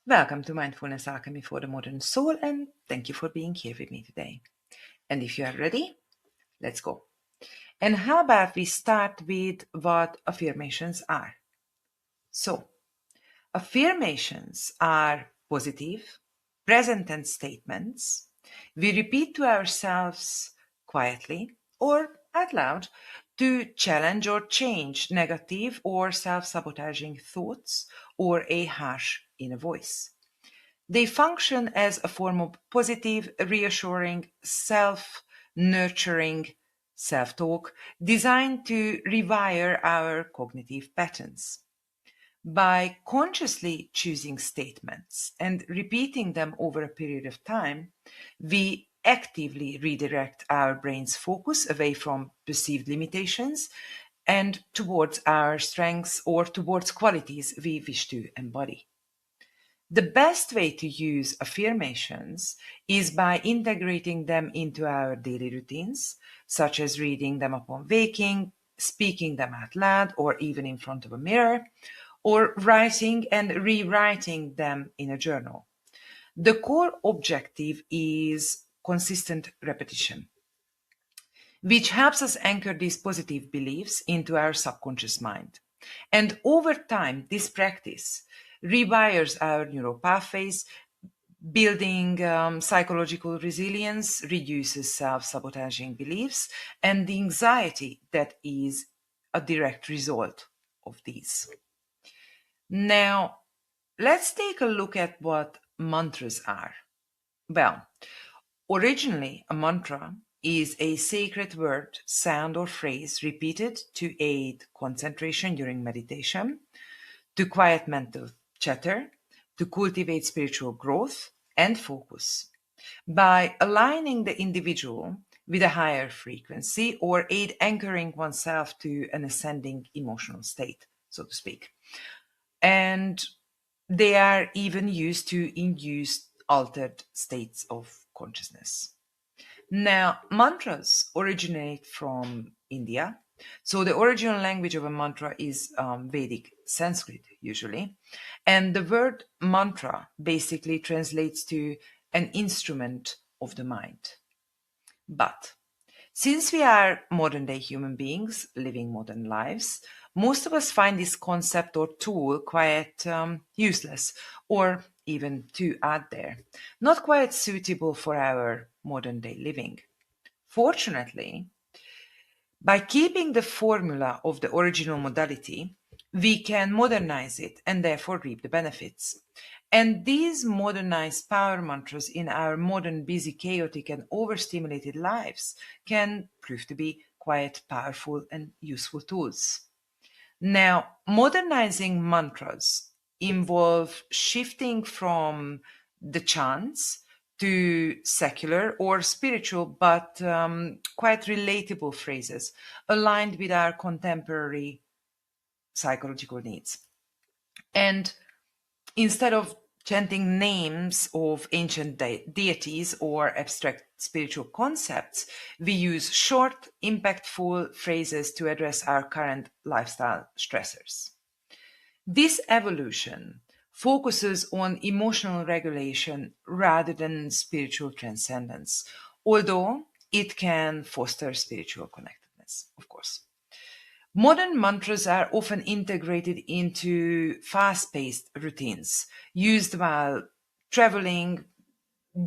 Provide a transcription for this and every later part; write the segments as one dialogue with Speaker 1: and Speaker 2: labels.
Speaker 1: Welcome to Mindfulness Alchemy for the Modern Soul, and thank you for being here with me today. And if you are ready, let's go. And how about we start with what affirmations are? So, affirmations are positive, present tense statements we repeat to ourselves quietly or out loud to challenge or change negative or self sabotaging thoughts or a harsh inner voice. They function as a form of positive, reassuring, self nurturing self talk designed to rewire our cognitive patterns. By consciously choosing statements and repeating them over a period of time, we actively redirect our brain's focus away from perceived limitations and towards our strengths or towards qualities we wish to embody. The best way to use affirmations is by integrating them into our daily routines, such as reading them upon waking, speaking them out loud, or even in front of a mirror, or writing and rewriting them in a journal. The core objective is consistent repetition, which helps us anchor these positive beliefs into our subconscious mind. And over time, this practice rewires our neural pathways, building psychological resilience, reduces self sabotaging beliefs, and the anxiety that is a direct result of these. Now, let's take a look at what mantras are. Well, originally, a mantra is a sacred word, sound, or phrase repeated to aid concentration during meditation, to quiet mental chatter, to cultivate spiritual growth and focus. By aligning the individual with a higher frequency or aid anchoring oneself to an ascending emotional state, so to speak. And they are even used to induce altered states of consciousness. Now, mantras originate from India. So, the original language of a mantra is Vedic Sanskrit, usually. And the word mantra basically translates to an instrument of the mind. But since we are modern day human beings living modern lives, most of us find this concept or tool quite useless or even too out there, not quite suitable for our modern day living. Fortunately, by keeping the formula of the original modality, we can modernize it and therefore reap the benefits. And these modernized power mantras in our modern, busy, chaotic, and overstimulated lives can prove to be quite powerful and useful tools. Now, modernizing mantras involve shifting from the chants to secular or spiritual but quite relatable phrases aligned with our contemporary psychological needs. And instead of chanting names of ancient deities or abstract spiritual concepts, we use short, impactful phrases to address our current lifestyle stressors. This evolution focuses on emotional regulation rather than spiritual transcendence, although it can foster spiritual connectedness, of course. Modern mantras are often integrated into fast paced routines, used while traveling,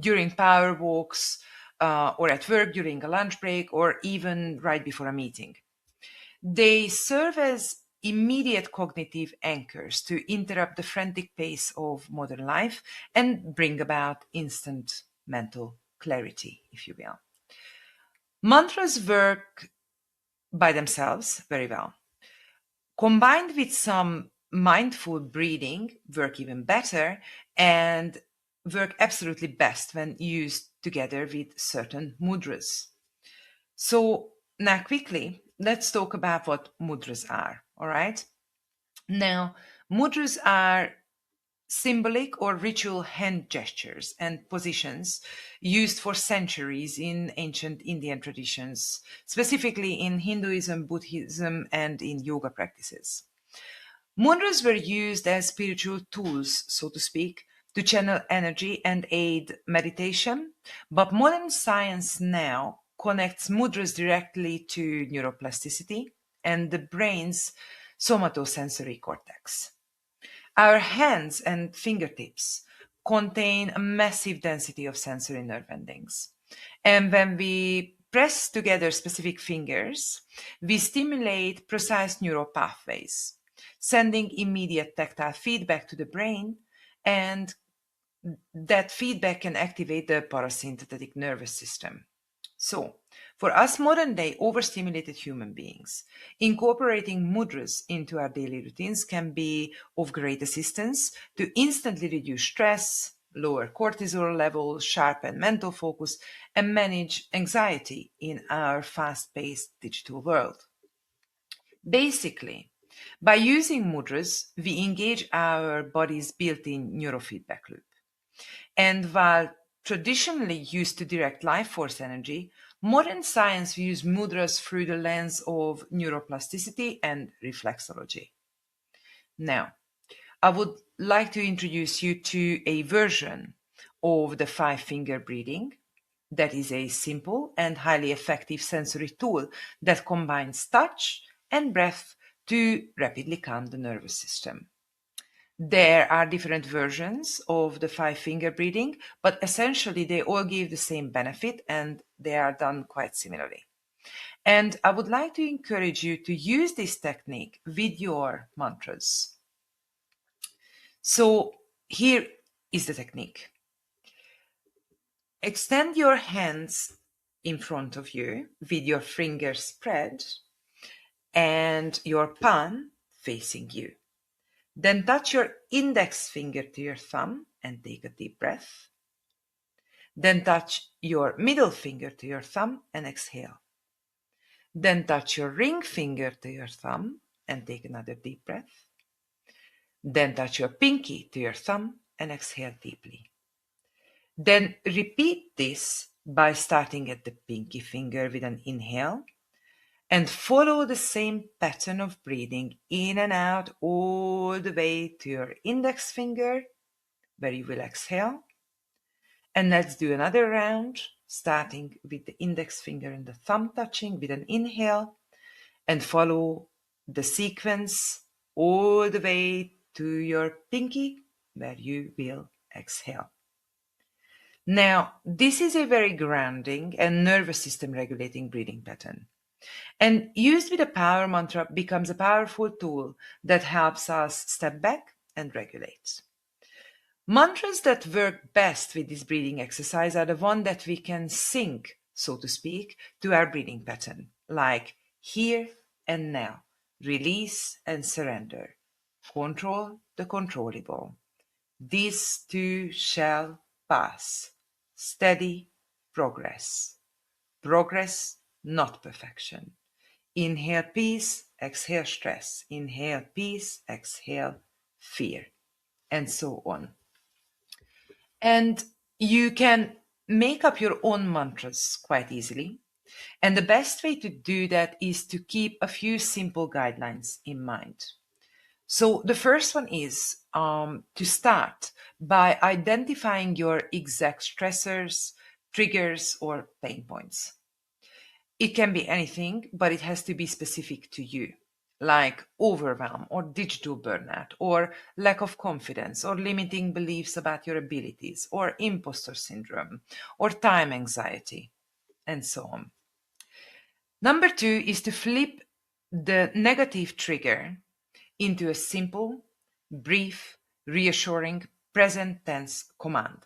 Speaker 1: during power walks, or at work during a lunch break, or even right before a meeting. They serve as immediate cognitive anchors to interrupt the frantic pace of modern life and bring about instant mental clarity, if you will. Mantras work by themselves very well. Combined with some mindful breathing, work even better and work absolutely best when used together with certain mudras. So, now quickly, let's talk about what mudras are, all right? Now, mudras are symbolic or ritual hand gestures and positions used for centuries in ancient Indian traditions, specifically in Hinduism, Buddhism, and in yoga practices. Mudras were used as spiritual tools, so to speak, to channel energy and aid meditation, but modern science now connects mudras directly to neuroplasticity and the brain's somatosensory cortex. Our hands and fingertips contain a massive density of sensory nerve endings. And when we press together specific fingers, we stimulate precise neural pathways, sending immediate tactile feedback to the brain, and that feedback can activate the parasympathetic nervous system. So, for us modern day overstimulated human beings, incorporating mudras into our daily routines can be of great assistance to instantly reduce stress, lower cortisol levels, sharpen mental focus, and manage anxiety in our fast paced digital world. Basically, by using mudras, we engage our body's built in neurofeedback loop. And while traditionally used to direct life force energy, modern science views mudras through the lens of neuroplasticity and reflexology. Now, I would like to introduce you to a version of the five finger breathing that is a simple and highly effective sensory tool that combines touch and breath to rapidly calm the nervous system. There are different versions of the five finger breathing, but essentially they all give the same benefit and they are done quite similarly. And I would like to encourage you to use this technique with your mantras. So here is the technique. Extend your hands in front of you with your fingers spread and your palm facing you. Then touch your index finger to your thumb and take a deep breath. Then touch your middle finger to your thumb and exhale. Then touch your ring finger to your thumb and take another deep breath. Then touch your pinky to your thumb and exhale deeply. Then repeat this by starting at the pinky finger with an inhale and follow the same pattern of breathing in and out all the way to your index finger, where you will exhale. And let's do another round, starting with the index finger and the thumb touching with an inhale, and follow the sequence all the way to your pinky, where you will exhale. Now, this is a very grounding and nervous system regulating breathing pattern. And used with a power mantra becomes a powerful tool that helps us step back and regulate. Mantras that work best with this breathing exercise are the one that we can sync, so to speak, to our breathing pattern, like here and now, release and surrender, control the controllable. This too shall pass. Steady progress. Progress, not perfection. Inhale peace, exhale stress. Inhale peace, exhale fear, and so on. And you can make up your own mantras quite easily. And the best way to do that is to keep a few simple guidelines in mind. So the first one is to start by identifying your exact stressors, triggers, or pain points. It can be anything, but it has to be specific to you, like overwhelm or digital burnout or lack of confidence or limiting beliefs about your abilities or imposter syndrome or time anxiety and so on. Number two is to flip the negative trigger into a simple, brief, reassuring, present tense command.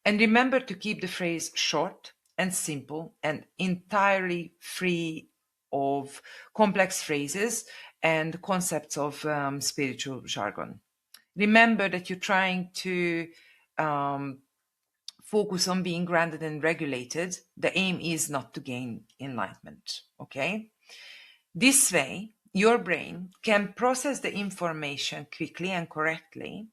Speaker 1: And remember to keep the phrase short and simple and entirely free of complex phrases and concepts of spiritual jargon. Remember that you're trying to focus on being grounded and regulated. The aim is not to gain enlightenment, okay? This way, your brain can process the information quickly and correctly,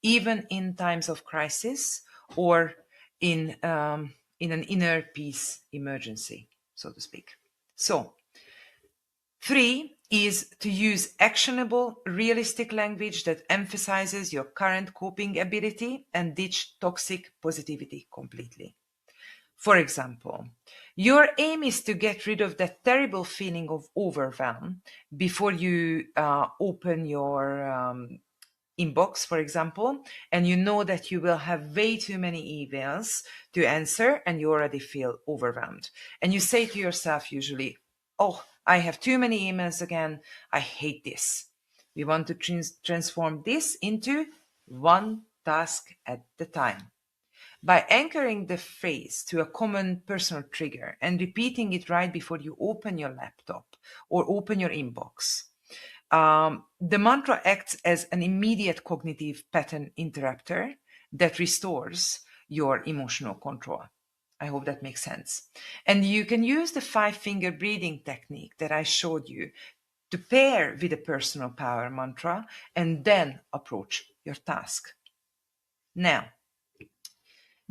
Speaker 1: even in times of crisis or in an inner peace emergency, so to speak. So, three, is to use actionable, realistic language that emphasizes your current coping ability and ditch toxic positivity completely. For example, your aim is to get rid of that terrible feeling of overwhelm before you open your inbox, for example, and you know that you will have way too many emails to answer and you already feel overwhelmed. And you say to yourself usually, oh, I have too many emails again. I hate this. We want to transform this into one task at the time. By anchoring the phrase to a common personal trigger and repeating it right before you open your laptop or open your inbox, the mantra acts as an immediate cognitive pattern interrupter that restores your emotional control. I hope that makes sense. And you can use the 5-finger breathing technique that I showed you to pair with a personal power mantra and then approach your task. Now,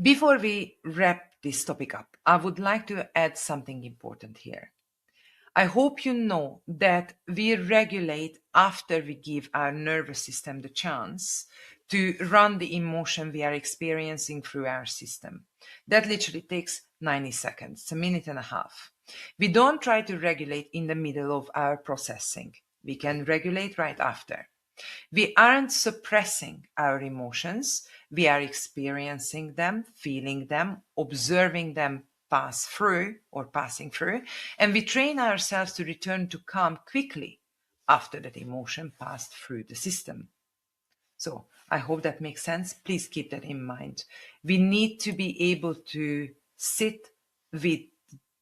Speaker 1: before we wrap this topic up, I would like to add something important here. I hope you know that we regulate after we give our nervous system the chance to run the emotion we are experiencing through our system. That literally takes 90 seconds, a minute and a half. We don't try to regulate in the middle of our processing. We can regulate right after. We aren't suppressing our emotions. We are experiencing them, feeling them, observing them passing through, and we train ourselves to return to calm quickly after that emotion passed through the system. So I hope that makes sense. Please keep that in mind. We need to be able to sit with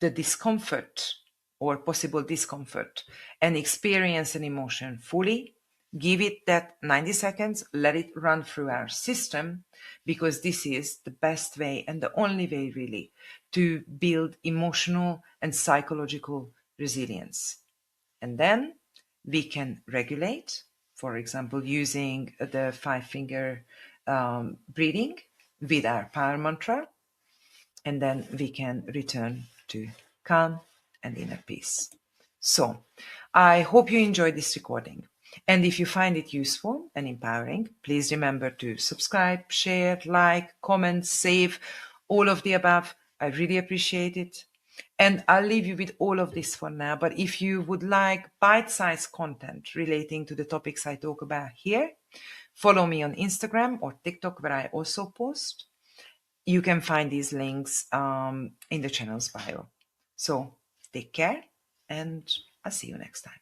Speaker 1: the discomfort or possible discomfort and experience an emotion fully. Give it that 90 seconds, let it run through our system, because this is the best way and the only way really to build emotional and psychological resilience. And then we can regulate, for example, using the 5-finger breathing with our power mantra, and then we can return to calm and inner peace. So I hope you enjoyed this recording. And if you find it useful and empowering, please remember to subscribe, share, like, comment, save, all of the above. I really appreciate it. And I'll leave you with all of this for now. But if you would like bite-sized content relating to the topics I talk about here, follow me on Instagram or TikTok, where I also post. You can find these links in the channel's bio. So take care, and I'll see you next time.